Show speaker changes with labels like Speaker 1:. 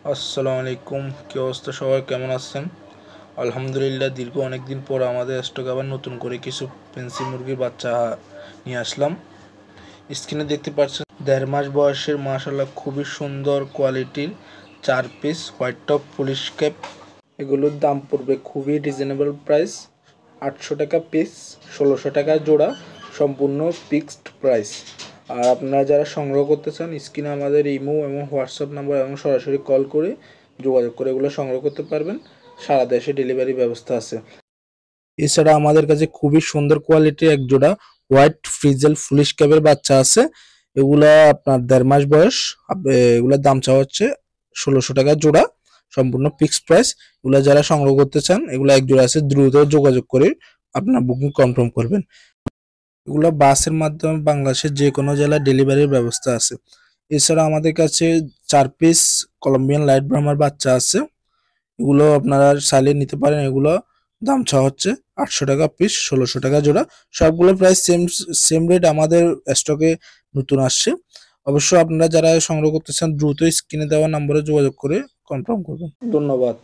Speaker 1: আসসালামু আলাইকুম, কি অবস্থা? সবাই কেমন আছেন? আলহামদুলিল্লাহ, দীর্ঘ অনেকদিন পর আমাদের স্টকে আবার নতুন করে কিছু পেন্সি মুরগির বাচ্চা নিয়ে আসলাম। স্ক্রিনে দেখতে পাচ্ছেন 1.5 মাস বয়সের মাশাআল্লাহ খুবই সুন্দর কোয়ালিটির 4 piece white top police cap. এগুলোর দাম পড়বে খুবই রিজনেবল প্রাইস, 800 টাকা পিস, 1600 টাকা জোড়া, সম্পূর্ণ ফিক্সড প্রাইস। আর আপনারা যারা সংগ্রহ করতে চান, স্ক্রিনে আমাদের ইমো এবং হোয়াটসঅ্যাপ নাম্বার এবং সরাসরি কল করে যোগাযোগ করে এগুলো সংগ্রহ করতে পারবেন। সারা দেশে ডেলিভারি ব্যবস্থা আছে। এছাড়া আমাদের কাছে খুবই সুন্দর কোয়ালিটির এক জোড়া হোয়াইট ফ্রিজেল ফুলিশ ক্যাপের বাচ্চা আছে। এগুলা আপনার 1.5 মাস বয়স। এগুলোর দাম চাওয়া হচ্ছে 1600 টাকা জোড়া, সম্পূর্ণ ফিক্সড প্রাইস। এগুলা যারা সংগ্রহ করতে চান, এগুলা এক জোড়া আছে, দ্রুত যোগাযোগ করে আপনার বুকিং কনফার্ম করবেন। এগুলো বাসের মাধ্যমে বাংলাদেশের যে কোনো জেলায় ডেলিভারির ব্যবস্থা আছে। এছাড়া আমাদের কাছে 4 পিস কলম্বিয়ান লাইট ব্রাহ্মার বাচ্চা আছে। এগুলো আপনারা চাইলে নিতে পারেন। এগুলো দাম চাওয়া হচ্ছে 800 টাকা পিস, 1600 টাকা জোড়া। সবগুলো প্রাইস সেম সেম রেট, আমাদের স্টকে নতুন আসছে। অবশ্য আপনারা যারা সংগ্রহ করতে চান, দ্রুত স্ক্রিনে দেওয়া নম্বরে যোগাযোগ করে কনফার্ম করবেন। ধন্যবাদ।